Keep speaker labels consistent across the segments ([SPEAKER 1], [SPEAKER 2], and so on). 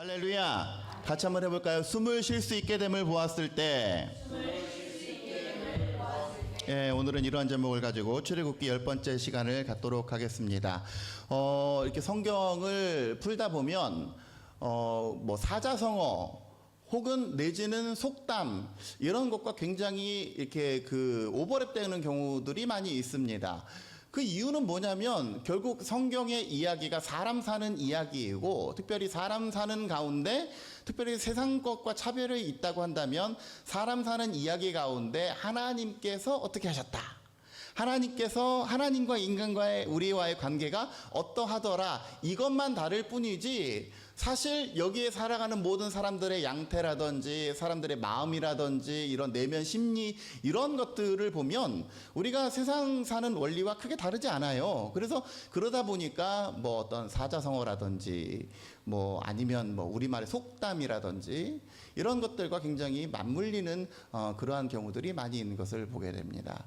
[SPEAKER 1] 할렐루야. 같이 한번 해볼까요? 숨을 쉴 수 있게 됨을 보았을 때. 예, 오늘은 이러한 제목을 가지고 출애굽기 10번째 시간을 갖도록 하겠습니다. 이렇게 성경을 풀다 보면 뭐 사자성어 혹은 내지는 속담 이런 것과 굉장히 이렇게 오버랩되는 경우들이 많이 있습니다. 그 이유는 뭐냐면 결국 성경의 이야기가 사람 사는 이야기이고, 특별히 사람 사는 가운데 특별히 세상 것과 차별이 있다고 한다면 사람 사는 이야기 가운데 하나님께서 어떻게 하셨다, 하나님께서 하나님과 인간과의 우리와의 관계가 어떠하더라, 이것만 다를 뿐이지 사실 여기에 살아가는 모든 사람들의 양태라든지 사람들의 마음이라든지 이런 내면 심리 이런 것들을 보면 우리가 세상 사는 원리와 크게 다르지 않아요. 그래서 그러다 보니까 뭐 어떤 사자성어라든지 뭐 아니면 뭐 우리말의 속담이라든지 이런 것들과 굉장히 맞물리는 그러한 경우들이 많이 있는 것을 보게 됩니다.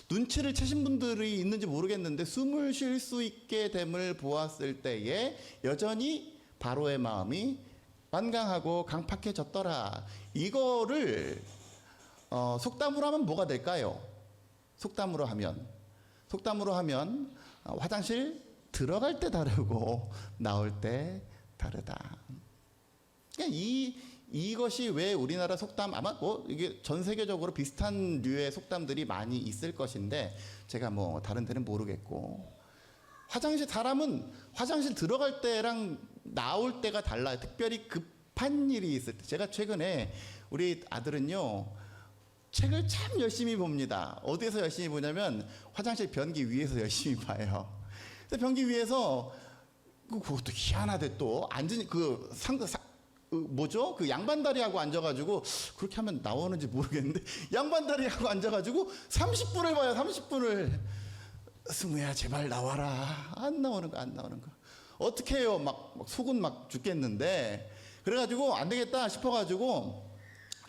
[SPEAKER 1] 눈치를 채신 분들이 있는지 모르겠는데 숨을 쉴 수 있게 됨을 보았을 때에 여전히 바로의 마음이 완강하고 강팍해졌더라. 이거를 속담으로 하면 뭐가 될까요? 속담으로 하면 화장실 들어갈 때 다르고 나올 때 다르다. 그러니까 이것이 왜 우리나라 속담, 아마 뭐 이게 전 세계적으로 비슷한 류의 속담들이 많이 있을 것인데 제가 뭐 다른 데는 모르겠고, 사람은 화장실 들어갈 때랑 나올 때가 달라요. 특별히 급한 일이 있을 때. 제가 최근에 우리 아들은요, 책을 참 열심히 봅니다. 어디에서 열심히 보냐면 화장실 변기 위에서 열심히 봐요. 근데 변기 위에서 그것도 희한하대 또 앉은 뭐죠? 그 양반다리하고 앉아가지고, 그렇게 하면 나오는지 모르겠는데 양반다리하고 앉아가지고 30분을 봐요. 30분을. 승우야 제발 나와라. 안 나오는 거. 어떻게 해요? 막 속은 막 죽겠는데, 그래가지고 안 되겠다 싶어가지고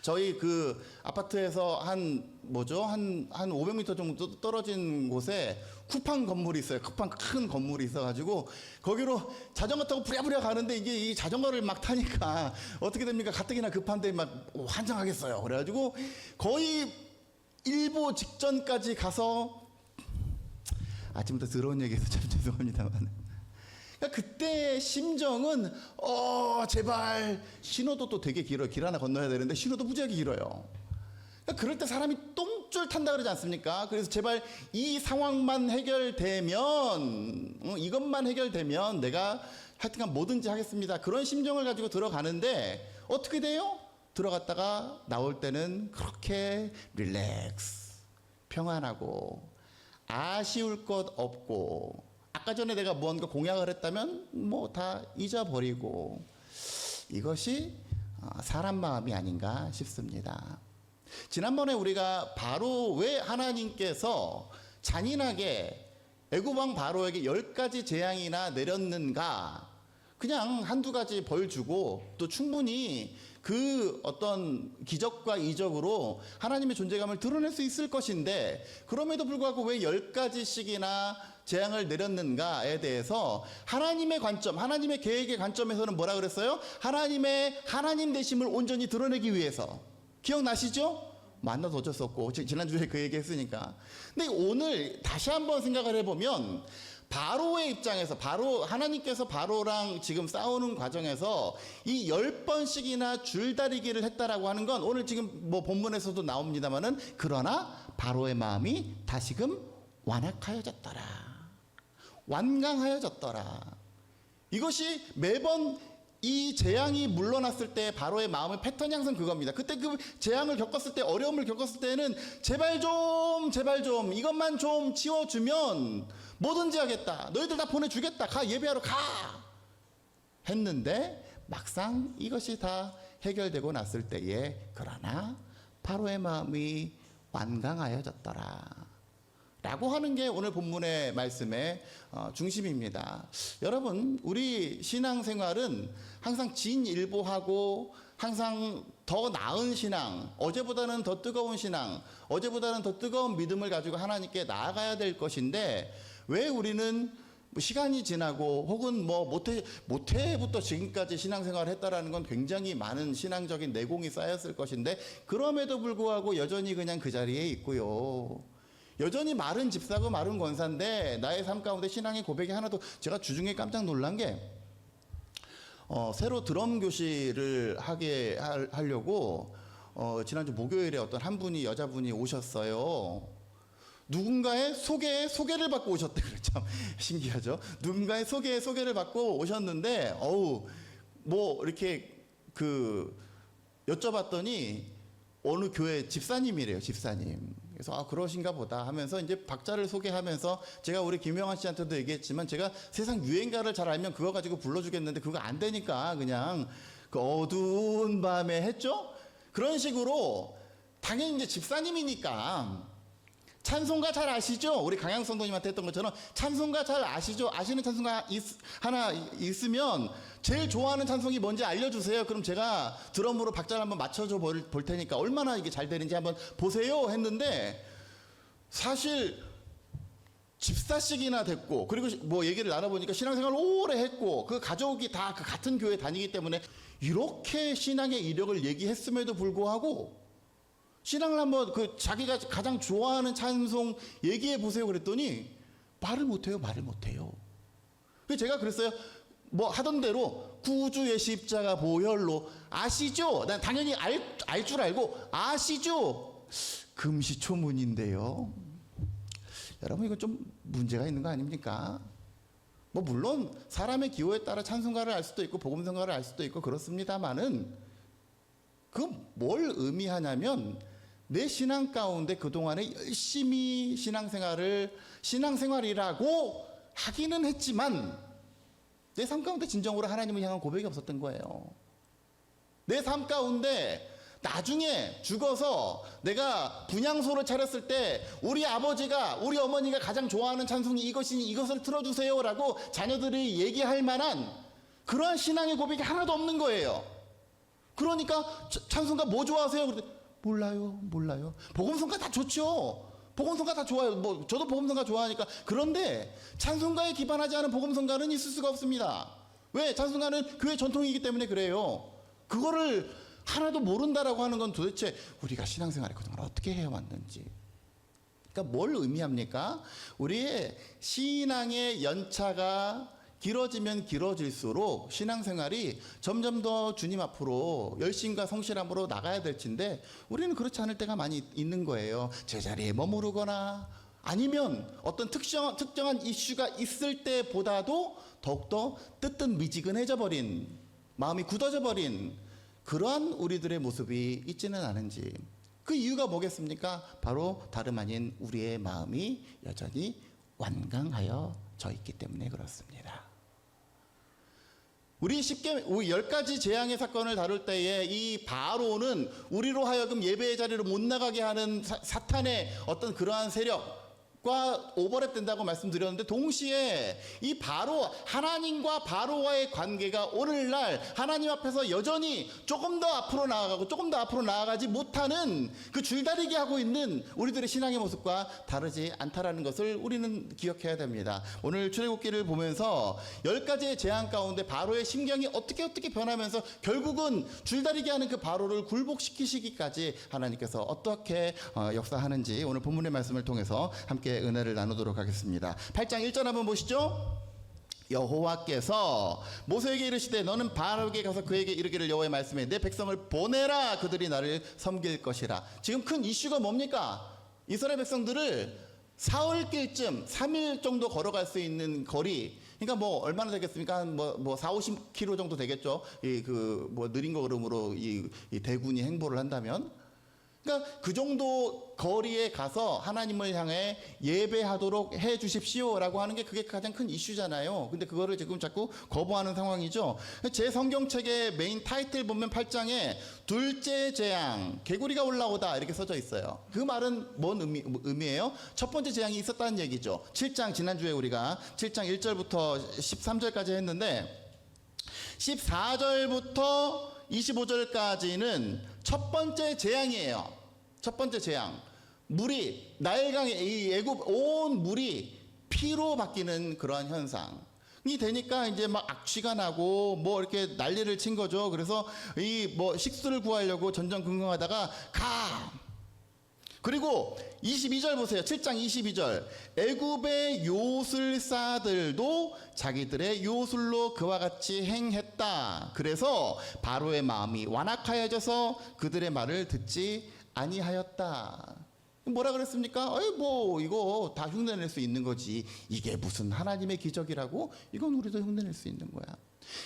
[SPEAKER 1] 저희 그 아파트에서 한 500m 정도 떨어진 곳에 쿠팡 건물이 있어요. 쿠팡 큰 건물이 있어가지고 거기로 자전거 타고 부랴부랴 가는데, 이게 이 자전거를 막 타니까 어떻게 됩니까? 가뜩이나 급한데 막 환장하겠어요. 그래가지고 거의 일보 직전까지 가서, 아침부터 더러운 얘기해서 참 죄송합니다만, 그러니까 그때 심정은 제발, 신호도 또 되게 길어요. 길 하나 건너야 되는데 신호도 무지하게 길어요. 그러니까 그럴 때 사람이 똥줄 탄다 그러지 않습니까? 그래서 제발 이 상황만 해결되면, 이것만 해결되면 내가 하여튼간 뭐든지 하겠습니다, 그런 심정을 가지고 들어가는데 어떻게 돼요? 들어갔다가 나올 때는 그렇게 릴렉스, 평안하고 아쉬울 것 없고, 아까 전에 내가 무언가 공약을 했다면 뭐 다 잊어버리고, 이것이 사람 마음이 아닌가 싶습니다. 지난번에 우리가 바로 왜 하나님께서 잔인하게 애굽 왕 바로에게 10가지 재앙이나 내렸는가, 그냥 한두 가지 벌 주고 또 충분히 그 어떤 기적과 이적으로 하나님의 존재감을 드러낼 수 있을 것인데, 그럼에도 불구하고 왜 10가지씩이나 재앙을 내렸는가에 대해서 하나님의 관점, 하나님의 계획의 관점에서는 뭐라 그랬어요? 하나님 되심을 온전히 드러내기 위해서. 기억나시죠? 만나도 어쩔 수 없고, 지난주에 그 얘기 했으니까. 근데 오늘 다시 한번 생각을 해보면, 바로의 입장에서, 하나님께서 바로랑 지금 싸우는 과정에서 이 10번씩이나 줄다리기를 했다라고 하는 건 오늘 지금 뭐 본문에서도 나옵니다만은, 그러나 바로의 마음이 다시금 완악하여졌더라, 완강하여졌더라. 이것이 매번 이 재앙이 물러났을 때 바로의 마음의 패턴이 항상 그겁니다. 그때 그 재앙을 겪었을 때, 어려움을 겪었을 때는 제발 좀 이것만 좀 치워주면 뭐든지 하겠다, 너희들 다 보내주겠다, 가 예배하러 가 했는데, 막상 이것이 다 해결되고 났을 때에 그러나 바로의 마음이 완강하여졌더라 라고 하는 게 오늘 본문의 말씀의 중심입니다. 여러분, 우리 신앙생활은 항상 진일보하고 항상 더 나은 신앙, 어제보다는 더 뜨거운 신앙, 어제보다는 더 뜨거운 믿음을 가지고 하나님께 나아가야 될 것인데, 왜 우리는 뭐 시간이 지나고 혹은 뭐 모태부터 지금까지 신앙생활을 했다라는 건 굉장히 많은 신앙적인 내공이 쌓였을 것인데 그럼에도 불구하고 여전히 그냥 그 자리에 있고요. 여전히 마른 집사고 마른 권사인데 나의 삶 가운데 신앙의 고백이 하나도. 제가 주중에 깜짝 놀란 게 새로 드럼 교실을 하려고 지난주 목요일에 어떤 한 분이 여자분이 오셨어요. 누군가의 소개를 받고 오셨대. 참 신기하죠. 누군가의 소개를 받고 오셨는데 뭐 이렇게 여쭤봤더니 어느 교회 집사님이래요. 집사님. 그래서 그러신가 보다 하면서 이제 박자를 소개하면서 제가 우리 김영환 씨한테도 얘기했지만 제가 세상 유행가를 잘 알면 그거 가지고 불러주겠는데 그거 안 되니까 그냥 그 어두운 밤에 했죠. 그런 식으로 당연히 이제 집사님이니까 찬송가 잘 아시죠? 우리 강양 성도님한테 했던 것처럼 찬송가 잘 아시죠? 아시는 찬송가 하나 있으면 제일 좋아하는 찬송이 뭔지 알려주세요. 그럼 제가 드럼으로 박자를 한번 맞춰줘 볼 테니까 얼마나 이게 잘 되는지 한번 보세요 했는데 사실 집사씩이나 됐고 그리고 뭐 얘기를 나눠보니까 신앙생활을 오래 했고 그 가족이 다 그 같은 교회 다니기 때문에 이렇게 신앙의 이력을 얘기했음에도 불구하고 신앙을 한번 자기가 가장 좋아하는 찬송 얘기해 보세요 그랬더니 말을 못해요. 그래서 제가 그랬어요. 뭐 하던 대로 구주의 십자가 보혈로 아시죠? 난 당연히 알 줄 알고 아시죠? 금시초문인데요. 여러분 이건 좀 문제가 있는 거 아닙니까? 뭐 물론 사람의 기호에 따라 찬송가를 알 수도 있고 복음성가를 알 수도 있고 그렇습니다만은 그 뭘 의미하냐면 내 신앙 가운데 그동안에 열심히 신앙생활이라고 하기는 했지만 내 삶 가운데 진정으로 하나님을 향한 고백이 없었던 거예요. 내 삶 가운데 나중에 죽어서 내가 분향소를 차렸을 때 우리 아버지가 우리 어머니가 가장 좋아하는 찬송이 이것이니 이것을 틀어주세요라고 자녀들이 얘기할 만한 그러한 신앙의 고백이 하나도 없는 거예요. 그러니까 찬송가 뭐 좋아하세요? 그랬더니 몰라요. 복음성가 다 좋죠. 복음성가 다 좋아요. 뭐 저도 복음성가 좋아하니까. 그런데 찬송가에 기반하지 않은 복음성가는 있을 수가 없습니다. 왜? 찬송가는 교회 전통이기 때문에 그래요. 그거를 하나도 모른다라고 하는 건 도대체 우리가 신앙생활을 그동안 어떻게 해왔는지. 그러니까 뭘 의미합니까? 우리의 신앙의 연차가 길어지면 길어질수록 신앙생활이 점점 더 주님 앞으로 열심과 성실함으로 나가야 될 텐데 우리는 그렇지 않을 때가 많이 있는 거예요. 제자리에 머무르거나 아니면 어떤 특정한 이슈가 있을 때보다도 더욱더 뜨뜻미지근해져 버린 마음이 굳어져 버린 그러한 우리들의 모습이 있지는 않은지. 그 이유가 뭐겠습니까? 바로 다름 아닌 우리의 마음이 여전히 완강하여져 있기 때문에 그렇습니다. 우리 10가지 재앙의 사건을 다룰 때에 이 바로는 우리로 하여금 예배의 자리로 못 나가게 하는 사탄의 어떤 그러한 세력과 오버랩 된다고 말씀드렸는데 동시에 이 바로 하나님과 바로와의 관계가 오늘날 하나님 앞에서 여전히 조금 더 앞으로 나아가지 못하는 그 줄다리기 하고 있는 우리들의 신앙의 모습과 다르지 않다라는 것을 우리는 기억해야 됩니다. 오늘 출애굽기를 보면서 10가지의 재앙 가운데 바로의 심경이 어떻게 변하면서 결국은 줄다리기 하는 그 바로를 굴복시키시기까지 하나님께서 어떻게 역사하는지 오늘 본문의 말씀을 통해서 함께 은혜를 나누도록 하겠습니다. 8장 1절 한번 보시죠. 여호와께서 모세에게 이르시되 너는 바로에게 가서 그에게 이르기를 여호와의 말씀에 내 백성을 보내라 그들이 나를 섬길 것이라. 지금 큰 이슈가 뭡니까? 이스라엘 백성들을 사흘길쯤 3일 정도 걸어갈 수 있는 거리. 그러니까 뭐 얼마나 되겠습니까? 한 뭐 40-50km 정도 되겠죠. 뭐 느린 걸음으로 이 대군이 행보를 한다면. 그러니까 그 정도 거리에 가서 하나님을 향해 예배하도록 해 주십시오라고 하는 게 그게 가장 큰 이슈잖아요. 근데 그거를 지금 자꾸 거부하는 상황이죠. 제 성경책의 메인 타이틀 보면 8장에 둘째 재앙, 개구리가 올라오다 이렇게 써져 있어요. 그 말은 뭔 의미예요? 첫 번째 재앙이 있었다는 얘기죠. 7장 지난주에 우리가 7장 1절부터 13절까지 했는데 14절부터 25절까지는 첫 번째 재앙이에요. 첫 번째 재앙. 물이 나일강에 이 애굽 온 물이 피로 바뀌는 그러한 현상이 되니까 이제 막 악취가 나고 뭐 이렇게 난리를 친 거죠. 그래서 이 뭐 식수를 구하려고 전전긍긍하다가 그리고 22절 보세요. 7장 22절. 애굽의 요술사들도 자기들의 요술로 그와 같이 행했다. 그래서 바로의 마음이 완악하여져서 그들의 말을 듣지 아니하였다. 뭐라 그랬습니까? 어이 뭐 이거 다 흉내낼 수 있는 거지. 이게 무슨 하나님의 기적이라고? 이건 우리도 흉내낼 수 있는 거야.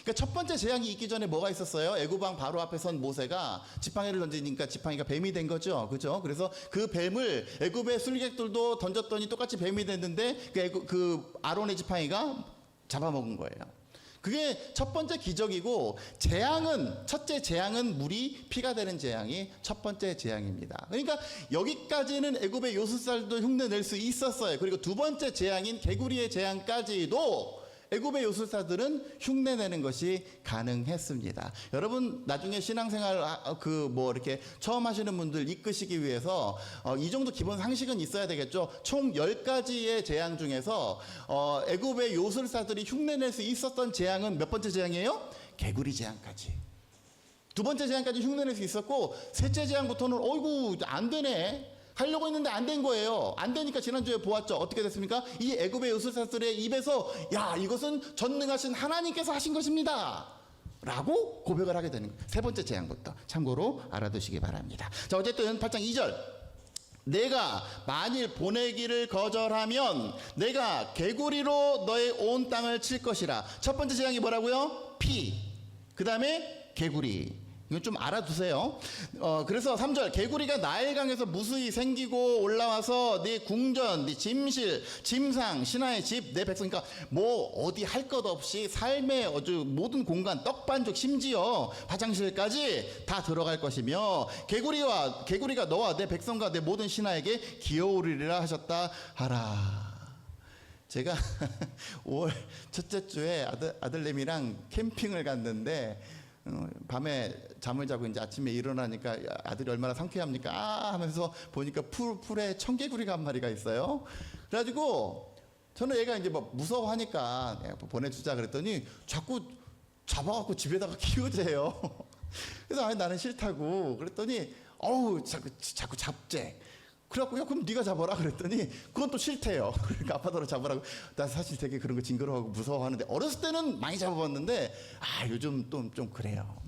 [SPEAKER 1] 그러니까 첫 번째 재앙이 있기 전에 뭐가 있었어요? 애굽 왕 바로 앞에 선 모세가 지팡이를 던지니까 지팡이가 뱀이 된 거죠. 그죠? 그래서 그 뱀을 애굽의 술객들도 던졌더니 똑같이 뱀이 됐는데 그 아론의 지팡이가 잡아먹은 거예요. 그게 첫 번째 기적이고, 첫째 재앙은 물이 피가 되는 재앙이 첫 번째 재앙입니다. 그러니까 여기까지는 애굽의 요술사들도 흉내낼 수 있었어요. 그리고 두 번째 재앙인 개구리의 재앙까지도 애굽의 요술사들은 흉내내는 것이 가능했습니다. 여러분 나중에 신앙생활 이렇게 처음 하시는 분들 이끄시기 위해서 이 정도 기본 상식은 있어야 되겠죠. 총 10가지의 재앙 중에서 애굽의 요술사들이 흉내낼 수 있었던 재앙은 몇 번째 재앙이에요? 개구리 재앙까지. 두 번째 재앙까지 흉내낼 수 있었고, 셋째 재앙부터는 어이구 안 되네. 하려고 했는데 안 된 거예요. 안 되니까 지난주에 보았죠. 어떻게 됐습니까? 이 애굽의 요술사들의 입에서 야, 이것은 전능하신 하나님께서 하신 것입니다 라고 고백을 하게 되는 거예요. 세 번째 재앙부터 참고로 알아두시기 바랍니다. 자, 어쨌든 8장 2절. 내가 만일 보내기를 거절하면 내가 개구리로 너의 온 땅을 칠 것이라. 첫 번째 재앙이 뭐라고요? 피. 그 다음에 개구리. 이건 좀 알아두세요. 그래서 3절. 개구리가 나일강에서 무수히 생기고 올라와서 네 궁전, 네 짐실, 짐상, 신하의 집, 내 백성, 그러니까 뭐 어디 할 것 없이 삶의 모든 공간, 떡반죽, 심지어 화장실까지 다 들어갈 것이며, 개구리가 너와 내 백성과 내 모든 신하에게 기어오르리라 하셨다 하라. 제가 5월 첫째 주에 아들내미랑 캠핑을 갔는데, 밤에 잠을 자고 이제 아침에 일어나니까 아들이 얼마나 상쾌합니까? 하면서 보니까 풀에 청개구리가 한 마리가 있어요. 그래가지고 저는 얘가 이제 뭐 무서워하니까 보내주자 그랬더니 자꾸 잡아갖고 집에다가 키우재요. 그래서 아니 나는 싫다고 그랬더니 자꾸 잡재. 그래갖고 야 그럼 네가 잡아라 그랬더니 그건 또 싫대요. 그러니까 아빠더러 잡으라고. 나 사실 되게 그런 거 징그러워하고 무서워하는데, 어렸을 때는 많이 잡아봤는데 요즘 또 좀 그래요.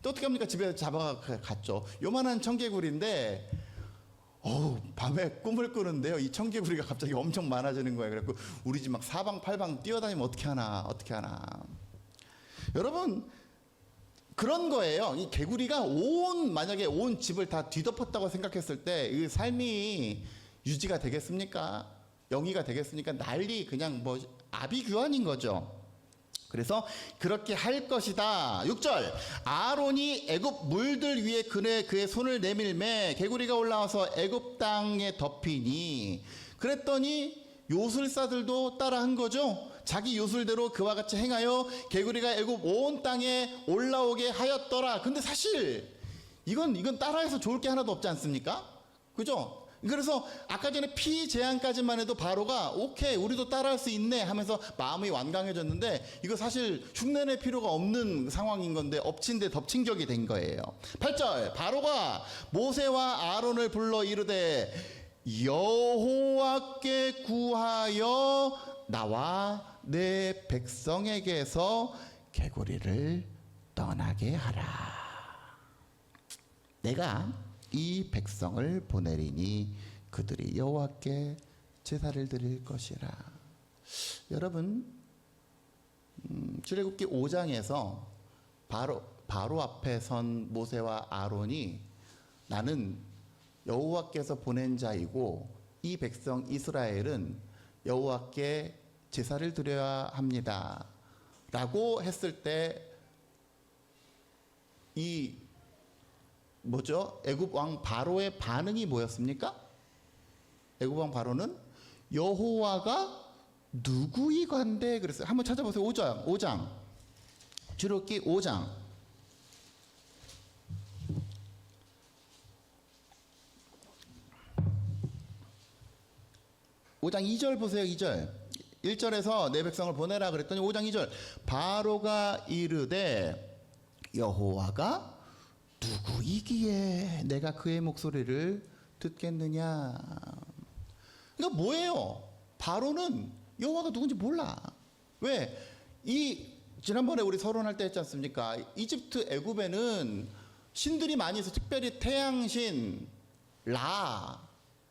[SPEAKER 1] 또 어떻게 합니까? 집에 잡아갔죠. 요만한 청개구리인데 밤에 꿈을 꾸는데요, 이 청개구리가 갑자기 엄청 많아지는 거예요. 그래갖고 우리 집 막 사방팔방 뛰어다니면 어떻게 하나. 여러분 그런 거예요. 이 개구리가 만약에 온 집을 다 뒤덮었다고 생각했을 때 이 삶이 유지가 되겠습니까? 영위가 되겠습니까? 난리 그냥 뭐 아비규환인 거죠. 그래서 그렇게 할 것이다. 6절. 아론이 애굽 물들 위에 그의 손을 내밀매 개구리가 올라와서 애굽 땅에 덮이니. 그랬더니 요술사들도 따라한 거죠. 자기 요술대로 그와 같이 행하여 개구리가 애굽 온 땅에 올라오게 하였더라. 근데 사실 이건 따라해서 좋을 게 하나도 없지 않습니까? 그죠? 그래서 아까 전에 피 재앙까지만 해도 바로가 오케이 우리도 따라할 수 있네 하면서 마음이 완강해졌는데, 이거 사실 흉내낼 필요가 없는 상황인 건데 엎친 데 덮친 격이 된 거예요. 8절. 바로가 모세와 아론을 불러 이르되 여호와께 구하여 나와 내 백성에게서 개구리를 떠나게 하라. 내가 이 백성을 보내리니 그들이 여호와께 제사를 드릴 것이라. 여러분 출애굽기 5장에서 바로 앞에 선 모세와 아론이 나는 여호와께서 보낸 자이고 이 백성 이스라엘은 여호와께 제사를 드려야 합니다 라고 했을 때 애굽 왕 바로의 반응이 뭐였습니까? 애굽 왕 바로는 여호와가 누구이건데 그랬어요. 한번 찾아보세요. 5장 출애굽기 5장 2절 보세요. 2절. 1절에서 내 백성을 보내라 그랬더니 5장 2절 바로가 이르되 여호와가 누구이기에 내가 그의 목소리를 듣겠느냐. 그러니까 뭐예요? 바로는 여호와가 누군지 몰라. 왜? 지난번에 우리 서론할 때 했지 않습니까? 이집트 애굽에는 신들이 많이 있어. 특별히 태양신, 라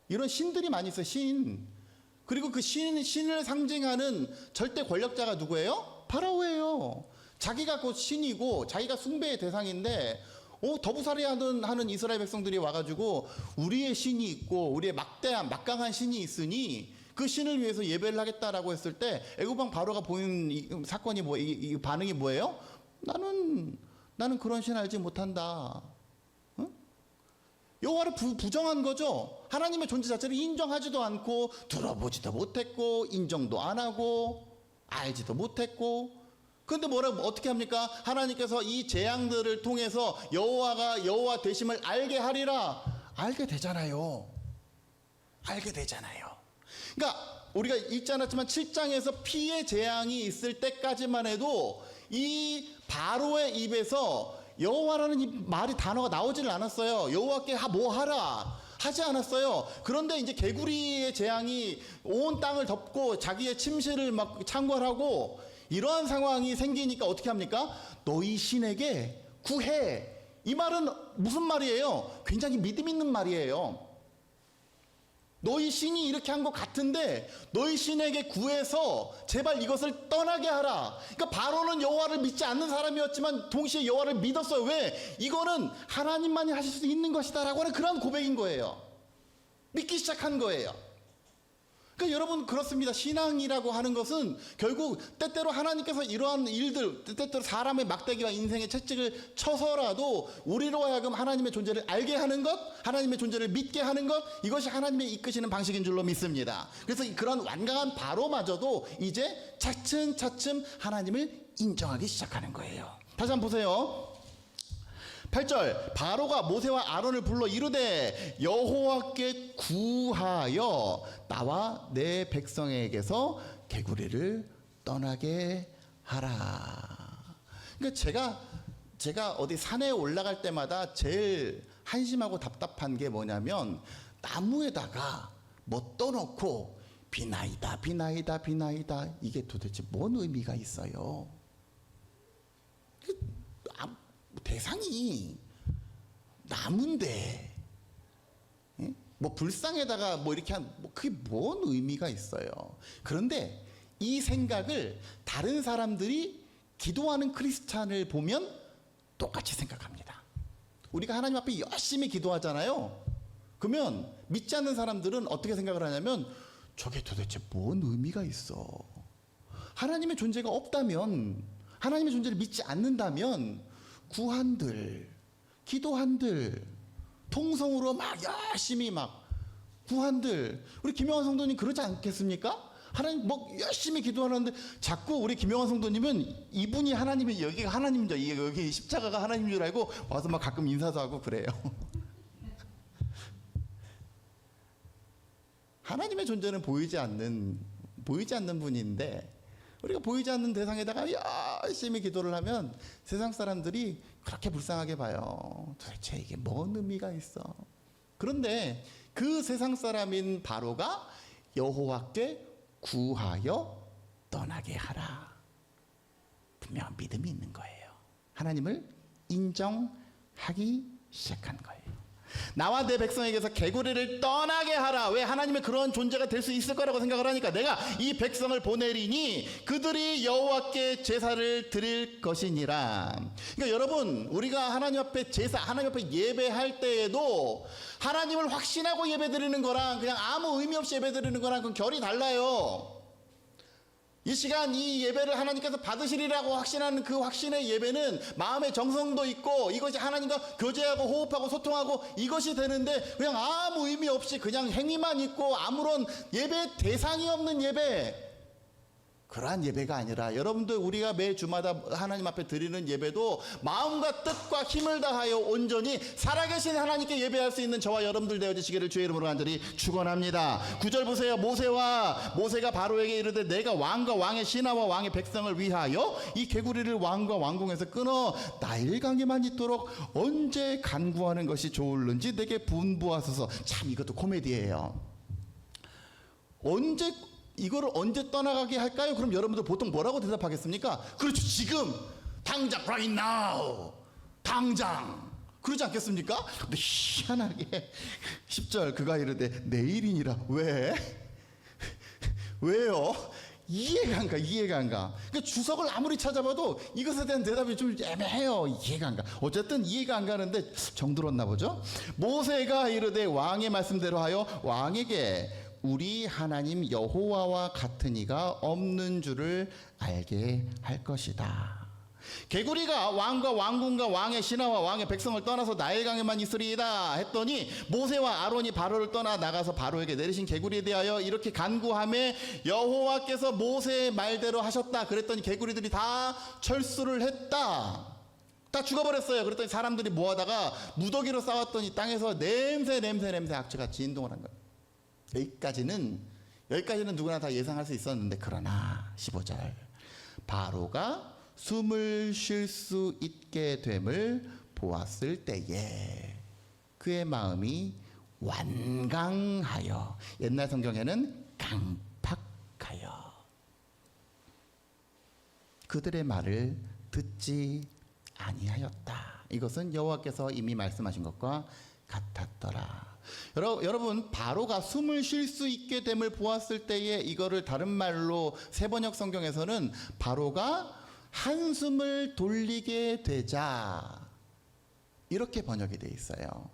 [SPEAKER 1] 이런 신들이 많이 있어. 신. 그리고 그 신을 상징하는 절대 권력자가 누구예요? 파라오예요. 자기가 곧 신이고 자기가 숭배의 대상인데 더부살이 하는 이스라엘 백성들이 와가지고 우리의 신이 있고 우리의 막강한 신이 있으니 그 신을 위해서 예배를 하겠다라고 했을 때 애굽왕 바로가 보인 사건이 이 반응이 뭐예요? 나는 그런 신 알지 못한다. 응? 여호와를 부정한 거죠. 하나님의 존재 자체를 인정하지도 않고 들어보지도 못했고 인정도 안 하고 알지도 못했고. 그런데 어떻게 합니까? 하나님께서 이 재앙들을 통해서 여호와 되심을 알게 하리라. 알게 되잖아요. 그러니까 우리가 읽지 않았지만 7장에서 피의 재앙이 있을 때까지만 해도 이 바로의 입에서 여호와라는 이 단어가 나오질 않았어요. 여호와께 뭐 하라 하지 않았어요. 그런데 이제 개구리의 재앙이 온 땅을 덮고 자기의 침실을 막 창궐하고 이러한 상황이 생기니까 어떻게 합니까? 너희 신에게 구해. 이 말은 무슨 말이에요? 굉장히 믿음 있는 말이에요. 너희 신이 이렇게 한 것 같은데 너희 신에게 구해서 제발 이것을 떠나게 하라. 그러니까 바로는 여호와를 믿지 않는 사람이었지만 동시에 여호와를 믿었어요. 왜? 이거는 하나님만이 하실 수 있는 것이다라고 하는 그런 고백인 거예요. 믿기 시작한 거예요. 그러니까 여러분 그렇습니다. 신앙이라고 하는 것은 결국 때때로 하나님께서 이러한 일들, 때때로 사람의 막대기와 인생의 채찍을 쳐서라도 우리로 하여금 하나님의 존재를 알게 하는 것, 하나님의 존재를 믿게 하는 것, 이것이 하나님의 이끄시는 방식인 줄로 믿습니다. 그래서 그런 완강한 바로마저도 이제 차츰차츰 하나님을 인정하기 시작하는 거예요. 다시 한번 보세요. 8절 바로가 모세와 아론을 불러 이르되 여호와께 구하여 나와 내 백성에게서 개구리를 떠나게 하라. 그러니까 제가 어디 산에 올라갈 때마다 제일 한심하고 답답한 게 뭐냐면 나무에다가 뭐 떠놓고 비나이다 이게 도대체 뭔 의미가 있어요? 대상이 나무인데 뭐 불상에다가 뭐 이렇게 그게 뭔 의미가 있어요? 그런데 이 생각을 다른 사람들이 기도하는 크리스찬을 보면 똑같이 생각합니다. 우리가 하나님 앞에 열심히 기도하잖아요. 그러면 믿지 않는 사람들은 어떻게 생각을 하냐면 저게 도대체 뭔 의미가 있어? 하나님의 존재가 없다면, 하나님의 존재를 믿지 않는다면 구한들, 기도한들, 통성으로 막 열심히 막 구한들. 우리 김영환 성도님 그러지 않겠습니까? 하나님 뭐 열심히 기도하는데 자꾸 우리 김영환 성도님은 이분이 하나님이 여기가 하나님인 여기 십자가가 하나님인 줄 알고 와서 막 가끔 인사도 하고 그래요. 하나님의 존재는 보이지 않는 분인데 우리가 보이지 않는 대상에다가 열심히 기도를 하면 세상 사람들이 그렇게 불쌍하게 봐요. 도대체 이게 뭔 의미가 있어? 그런데 그 세상 사람인 바로가 여호와께 구하여 떠나게 하라. 분명한 믿음이 있는 거예요. 하나님을 인정하기 시작한 거예요. 나와 내 백성에게서 개구리를 떠나게 하라. 왜? 하나님의 그런 존재가 될 수 있을 거라고 생각을 하니까 내가 이 백성을 보내리니 그들이 여호와께 제사를 드릴 것이니라. 그러니까 여러분 우리가 하나님 앞에 하나님 앞에 예배할 때에도 하나님을 확신하고 예배드리는 거랑 그냥 아무 의미 없이 예배드리는 거랑 그건 결이 달라요. 이 시간 이 예배를 하나님께서 받으시리라고 확신하는 그 확신의 예배는 마음의 정성도 있고 이것이 하나님과 교제하고 호흡하고 소통하고 이것이 되는데 그냥 아무 의미 없이 그냥 행위만 있고 아무런 예배 대상이 없는 예배, 그러한 예배가 아니라 여러분들 우리가 매 주마다 하나님 앞에 드리는 예배도 마음과 뜻과 힘을 다하여 온전히 살아계신 하나님께 예배할 수 있는 저와 여러분들 되어지시기를 주의 이름으로 간절히 축원합니다. 9절 보세요. 모세가 바로에게 이르되 내가 왕과 왕의 신하와 왕의 백성을 위하여 이 개구리를 왕과 왕궁에서 끊어 나일강에만 있도록 언제 간구하는 것이 좋을는지 내게 분부하소서. 참 이것도 코미디예요. 이거를 언제 떠나가게 할까요? 그럼 여러분들 보통 뭐라고 대답하겠습니까? 그렇죠. 지금 당장 right now 당장 그러지 않겠습니까? 근데 희한하게 10절 그가 이르되 내일이니라. 왜요? 이해가 안 가. 그러니까 주석을 아무리 찾아봐도 이것에 대한 대답이 좀 애매해요. 이해가 안 가. 어쨌든 이해가 안 가는데 정들었나 보죠. 모세가 이르되 왕의 말씀대로 하여 왕에게 우리 하나님 여호와와 같은 이가 없는 줄을 알게 할 것이다. 개구리가 왕과 왕궁과 왕의 신하와 왕의 백성을 떠나서 나일강에만 있으리이다 했더니 모세와 아론이 바로를 떠나 나가서 바로에게 내리신 개구리에 대하여 이렇게 간구하며 여호와께서 모세의 말대로 하셨다. 그랬더니 개구리들이 다 철수를 했다. 다 죽어버렸어요. 그랬더니 사람들이 모아다가 무더기로 싸웠더니 땅에서 냄새 악취가 진동을 한 거예요. 여기까지는 누구나 다 예상할 수 있었는데, 그러나 15절 바로가 숨을 쉴 수 있게 됨을 보았을 때에 그의 마음이 완강하여, 옛날 성경에는 강팍하여 그들의 말을 듣지 아니하였다. 이것은 여호와께서 이미 말씀하신 것과 같았더라. 여러분, 바로가 숨을 쉴 수 있게 됨을 보았을 때에, 이거를 다른 말로 세번역 성경에서는 바로가 한숨을 돌리게 되자, 이렇게 번역이 되어 있어요.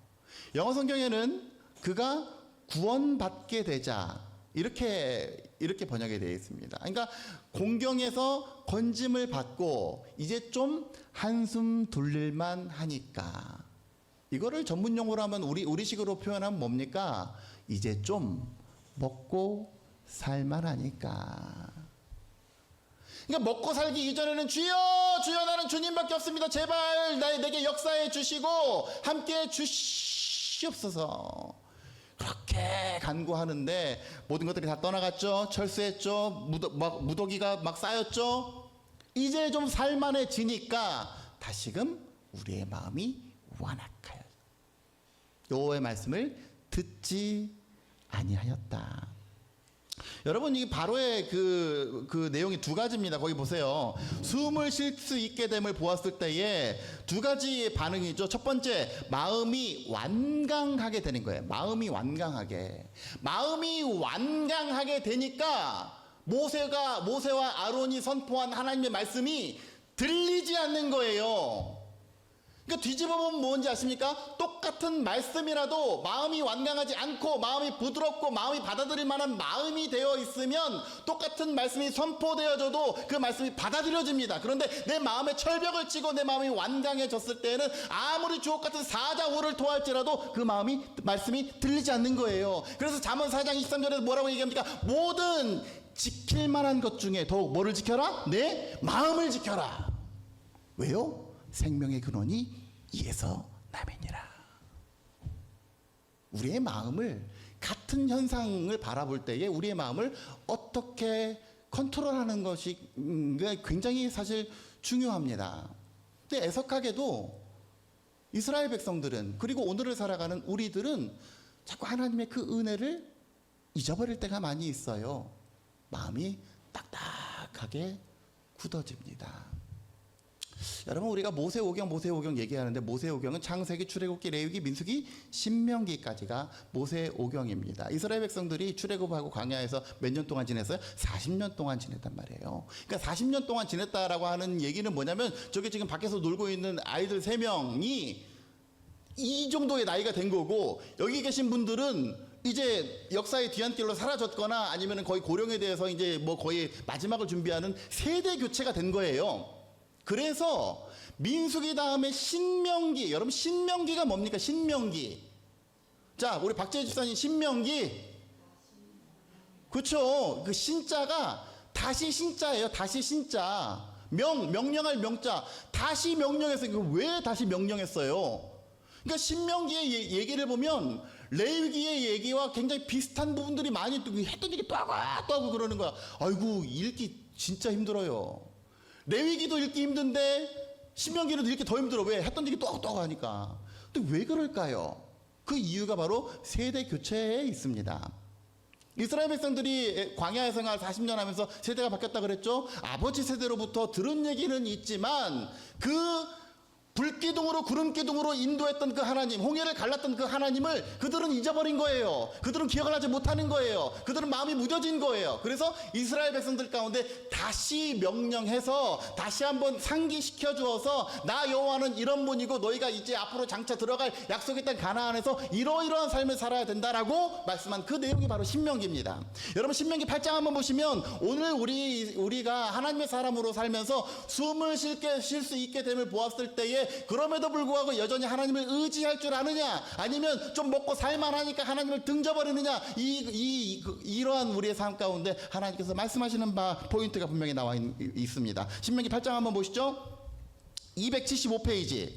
[SPEAKER 1] 영어 성경에는 그가 구원받게 되자, 이렇게 번역이 되어 있습니다. 그러니까 공경에서 건짐을 받고 이제 좀 한숨 돌릴만 하니까, 이거를 전문 용어로 하면 우리식으로 표현하면 뭡니까? 이제 좀 먹고 살만하니까. 그러니까 먹고 살기 이전에는 주여 나는 주님밖에 없습니다. 제발 내게 역사해 주시고 함께 주시옵소서. 그렇게 간구하는데 모든 것들이 다 떠나갔죠. 철수했죠. 무더기가 막 쌓였죠. 이제 좀 살만해지니까 다시금 우리의 마음이 완악하여 여호와의 말씀을 듣지 아니하였다. 여러분, 이 바로의 그 내용이 두 가지입니다. 거기 보세요. 숨을 쉴 수 있게 됨을 보았을 때에 두 가지 반응이죠. 첫 번째, 마음이 완강하게 되는 거예요. 마음이 완강하게 되니까 모세와 아론이 선포한 하나님의 말씀이 들리지 않는 거예요. 그러니까 뒤집어보면 뭔지 아십니까? 똑같은 말씀이라도 마음이 완강하지 않고 마음이 부드럽고 마음이 받아들일 만한 마음이 되어 있으면 똑같은 말씀이 선포되어져도 그 말씀이 받아들여집니다. 그런데 내 마음에 철벽을 치고 내 마음이 완강해졌을 때는 아무리 주옥같은 사자후를 토할지라도 그 말씀이 들리지 않는 거예요. 그래서 잠언 4장 23절에서 뭐라고 얘기합니까? 모든 지킬 만한 것 중에 더욱 뭐를 지켜라? 내 마음을 지켜라. 왜요? 생명의 근원이 이에서 남이니라. 우리의 마음을, 같은 현상을 바라볼 때에 우리의 마음을 어떻게 컨트롤하는 것이 굉장히 사실 중요합니다. 근데 애석하게도 이스라엘 백성들은, 그리고 오늘을 살아가는 우리들은 자꾸 하나님의 그 은혜를 잊어버릴 때가 많이 있어요. 마음이 딱딱하게 굳어집니다. 여러분, 우리가 모세오경 얘기하는데, 모세오경은 창세기, 출애굽기, 레위기, 민수기, 신명기까지가 모세오경입니다. 이스라엘 백성들이 출애굽하고 광야에서 몇 년 동안 지냈어요? 40년 동안 지냈단 말이에요. 그러니까 40년 동안 지냈다라고 하는 얘기는 뭐냐면, 저기 지금 밖에서 놀고 있는 아이들 3명이 이 정도의 나이가 된 거고, 여기 계신 분들은 이제 역사의 뒤안길로 사라졌거나 아니면 거의 고령에 대해서 이제 뭐 거의 마지막을 준비하는 세대 교체가 된 거예요. 그래서 민수기 다음에 신명기, 여러분 신명기가 뭡니까? 신명기. 자, 우리 박재희 집사님 신명기. 그렇죠. 그 신자가 다시 신자예요. 다시 신자. 명령할 명자. 다시 명령했어요. 이거 왜 다시 명령했어요? 그러니까 신명기의 얘기를 보면 레위기의 얘기와 굉장히 비슷한 부분들이 많이 했던 얘기 또 하고 그러는 거야. 아이고 읽기 진짜 힘들어요. 레위기도 읽기 힘든데 신명기는 읽기 더 힘들어. 왜? 했던 얘기 또 하고 하니까. 근데 왜 그럴까요? 그 이유가 바로 세대 교체에 있습니다. 이스라엘 백성들이 광야 생활 40년 하면서 세대가 바뀌었다 그랬죠. 아버지 세대로부터 들은 얘기는 있지만 그 불기둥으로 구름기둥으로 인도했던 그 하나님, 홍해를 갈랐던 그 하나님을 그들은 잊어버린 거예요. 그들은 기억을 하지 못하는 거예요. 그들은 마음이 무뎌진 거예요. 그래서 이스라엘 백성들 가운데 다시 명령해서 다시 한번 상기시켜 주어서 나 여호와는 이런 분이고 너희가 이제 앞으로 장차 들어갈 약속의 땅 가나안에서 이러이러한 삶을 살아야 된다라고 말씀한 그 내용이 바로 신명기입니다. 여러분 신명기 8장 한번 보시면 오늘 우리가 하나님의 사람으로 살면서 숨을 쉴 수 있게 됨을 보았을 때에 그럼에도 불구하고 여전히 하나님을 의지할 줄 아느냐, 아니면 좀 먹고 살만하니까 하나님을 등져버리느냐, 이러한 우리의 삶 가운데 하나님께서 말씀하시는 바 포인트가 분명히 나와 있습니다. 신명기 8장 한번 보시죠. 275페이지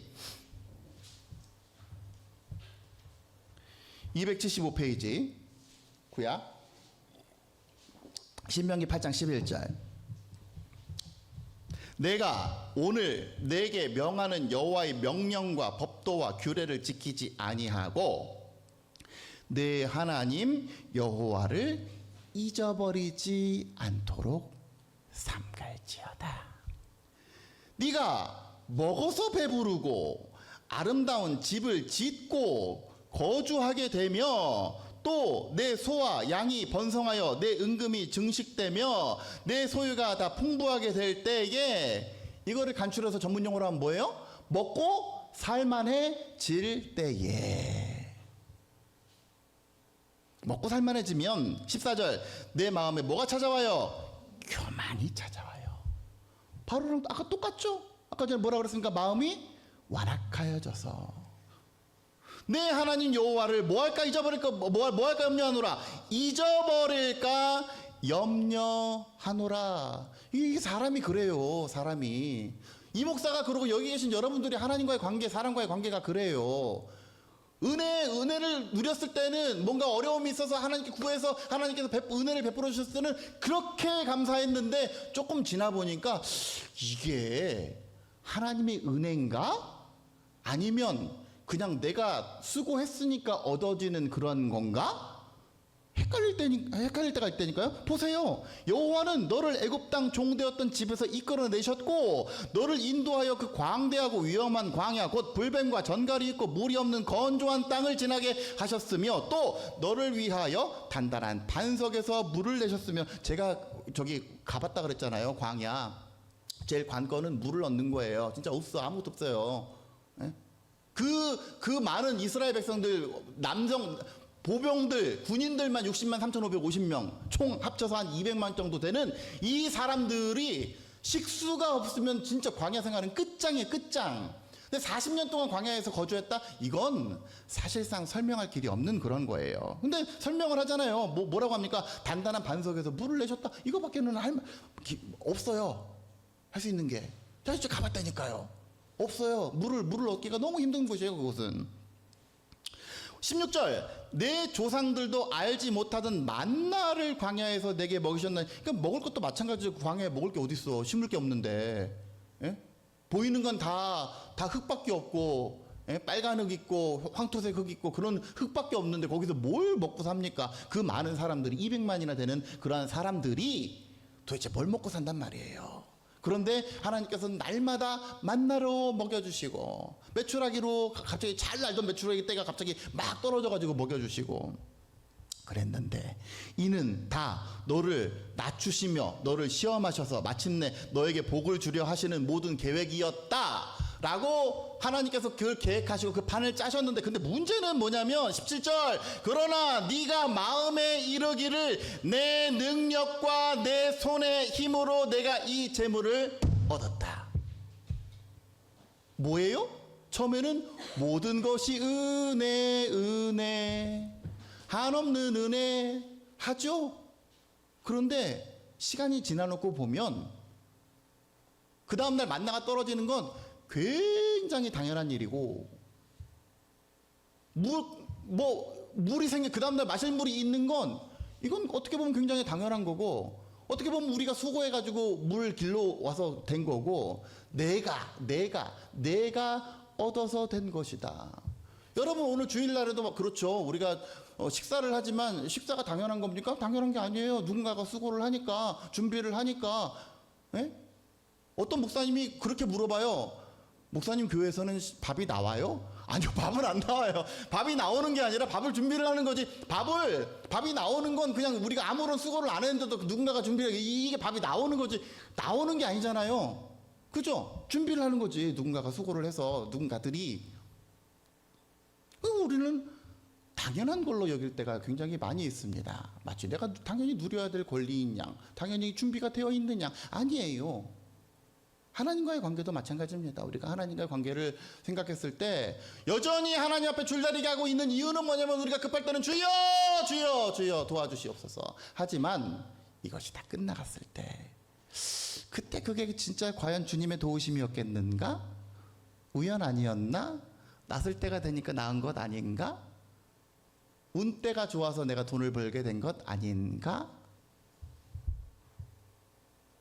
[SPEAKER 1] 275페이지 구약 신명기 8장 11절. 내가 오늘 내게 명하는 여호와의 명령과 법도와 규례를 지키지 아니하고 내 하나님 여호와를 잊어버리지 않도록 삼갈지어다. 네가 먹어서 배부르고 아름다운 집을 짓고 거주하게 되며 또 내 소와 양이 번성하여 내 은금이 증식되며 내 소유가 다 풍부하게 될 때에, 이거를 간추려서 전문용어로 하면 뭐예요? 먹고 살만해질 때에. 먹고 살만해지면 14절 내 마음에 뭐가 찾아와요? 교만이 찾아와요. 바로랑 아까 똑같죠? 아까 전에 뭐라 그랬습니까? 마음이 완악하여져서 내 하나님 여호와를 뭐할까 잊어버릴까, 뭐할까 염려하노라. 잊어버릴까 염려하노라. 이게 사람이 그래요. 사람이. 이 목사가 그러고 여기 계신 여러분들이 하나님과의 관계, 사람과의 관계가 그래요. 은혜를 누렸을 때는 뭔가 어려움이 있어서 하나님께 구해서 하나님께서 은혜를 베풀어 주셨을 때는 그렇게 감사했는데 조금 지나 보니까 이게 하나님의 은혜인가? 아니면 그냥 내가 수고했으니까 얻어지는 그런 건가? 헷갈릴 때가 있다니까요. 보세요. 여호와는 너를 애굽 땅 종되었던 집에서 이끌어내셨고 너를 인도하여 그 광대하고 위험한 광야 곧 불뱀과 전갈이 있고 물이 없는 건조한 땅을 지나게 하셨으며 또 너를 위하여 단단한 반석에서 물을 내셨으며, 제가 저기 가봤다 그랬잖아요. 광야 제일 관건은 물을 얻는 거예요. 진짜 없어. 아무것도 없어요. 네? 그 많은 이스라엘 백성들, 보병들, 군인들만 60만 3,550명, 총 합쳐서 한 200만 정도 되는 이 사람들이 식수가 없으면 진짜 광야 생활은 끝장이에요. 끝장. 근데 40년 동안 광야에서 거주했다? 이건 사실상 설명할 길이 없는 그런 거예요. 근데 설명을 하잖아요. 뭐라고 합니까? 단단한 반석에서 물을 내셨다. 이거밖에는 없어요. 할 수 있는 게. 자, 진짜 가봤다니까요. 없어요. 물을 얻기가 너무 힘든 곳이에요. 그곳은. 16절 내 조상들도 알지 못하던 만나를 광야에서 내게 먹이셨나니. 그러니까 먹을 것도 마찬가지로 광야에 먹을 게 어디 있어. 심을 게 없는데. 예? 보이는 건 다 흙밖에 없고, 예? 빨간 흙 있고 황토색 흙 있고 그런 흙밖에 없는데 거기서 뭘 먹고 삽니까? 그 많은 사람들이 200만이나 되는 그러한 사람들이 도대체 뭘 먹고 산단 말이에요. 그런데 하나님께서는 날마다 만나로 먹여주시고, 메추라기로 갑자기 잘 날던 메추라기 때가 갑자기 막 떨어져가지고 먹여주시고 그랬는데, 이는 다 너를 낮추시며 너를 시험하셔서 마침내 너에게 복을 주려 하시는 모든 계획이었다 라고 하나님께서 그걸 계획하시고 그 판을 짜셨는데, 근데 문제는 뭐냐면 17절 그러나 네가 마음에 이르기를 내 능력과 내 손의 힘으로 내가 이 재물을 얻었다. 뭐예요? 처음에는 모든 것이 은혜 한없는 은혜 하죠. 그런데 시간이 지나놓고 보면 그 다음날 만나가 떨어지는 건 굉장히 당연한 일이고, 물이 그 다음날 마실 물이 있는 건 이건 어떻게 보면 굉장히 당연한 거고, 어떻게 보면 우리가 수고해가지고 물 길러 와서 된 거고, 내가 얻어서 된 것이다. 여러분, 오늘 주일날에도 그렇죠. 우리가 식사를 하지만 식사가 당연한 겁니까? 당연한 게 아니에요. 누군가가 수고를 하니까, 준비를 하니까. 예? 어떤 목사님이 그렇게 물어봐요. 목사님, 교회에서는 밥이 나와요? 아니요, 밥은 안 나와요. 밥이 나오는 게 아니라 밥을 준비를 하는 거지. 밥이 나오는 건 그냥 우리가 아무런 수고를 안 했는데도 누군가가 준비를 해. 이게 밥이 나오는 거지. 나오는 게 아니잖아요. 그죠? 준비를 하는 거지. 누군가가 수고를 해서, 누군가들이. 우리는 당연한 걸로 여길 때가 굉장히 많이 있습니다. 마치 내가 당연히 누려야 될 권리인 양, 당연히 준비가 되어 있는 양. 아니에요. 하나님과의 관계도 마찬가지입니다. 우리가 하나님과의 관계를 생각했을 때 여전히 하나님 앞에 줄다리기 하고 있는 이유는 뭐냐면, 우리가 급할 때는 주여 주여 주여 도와주시옵소서. 하지만 이것이 다 끝나갔을 때, 그때 그게 진짜 과연 주님의 도우심이었겠는가? 우연 아니었나? 낫을 때가 되니까 나은 것 아닌가? 운때가 좋아서 내가 돈을 벌게 된 것 아닌가?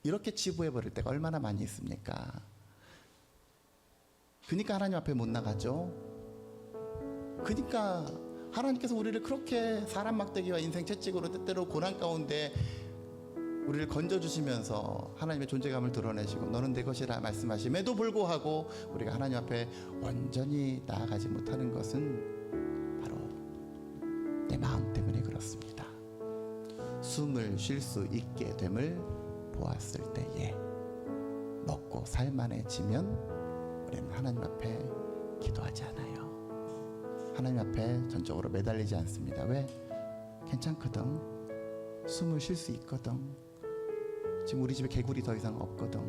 [SPEAKER 1] 이렇게 치부해버릴 때가 얼마나 많이 있습니까? 그러니까 하나님 앞에 못 나가죠. 그러니까 하나님께서 우리를 그렇게 사람 막대기와 인생 채찍으로 때때로 고난 가운데 우리를 건져주시면서 하나님의 존재감을 드러내시고 너는 내 것이라 말씀하심에도 불구하고 우리가 하나님 앞에 온전히 나아가지 못하는 것은 바로 내 마음 때문에 그렇습니다. 숨을 쉴 수 있게 됨을 보았을 때에 먹고 살만해지면 우리는 하나님 앞에 기도하지 않아요. 하나님 앞에 전적으로 매달리지 않습니다. 왜? 괜찮거든. 숨을 쉴 수 있거든. 지금 우리 집에 개구리 더 이상 없거든.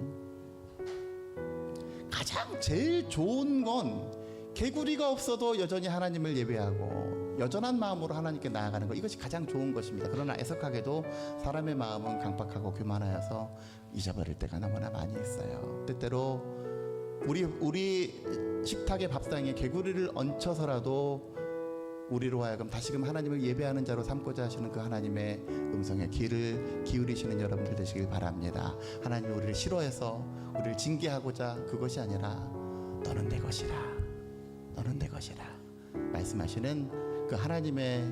[SPEAKER 1] 가장 제일 좋은 건 개구리가 없어도 여전히 하나님을 예배하고 여전한 마음으로 하나님께 나아가는 것, 이것이 가장 좋은 것입니다. 그러나 애석하게도 사람의 마음은 강박하고 교만하여서 잊어버릴 때가 너무나 많이 있어요. 때때로 우리 식탁의 밥상에 개구리를 얹혀서라도 우리로 하여금 다시금 하나님을 예배하는 자로 삼고자 하시는 그 하나님의 음성에 귀를 기울이시는 여러분들 되시길 바랍니다. 하나님이 우리를 싫어해서 우리를 징계하고자 그것이 아니라 너는 내 것이라, 너는 내 것이라 말씀하시는 그 하나님의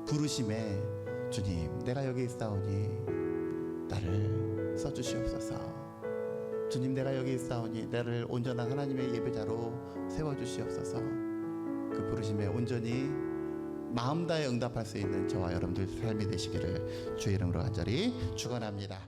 [SPEAKER 1] 부르심에, 주님 내가 여기 있사오니 나를 써주시옵소서. 주님 내가 여기 있사오니 나를 온전한 하나님의 예배자로 세워주시옵소서. 그 부르심에 온전히 마음 다해 응답할 수 있는 저와 여러분들 삶이 되시기를 주의 이름으로 간절히 축원합니다.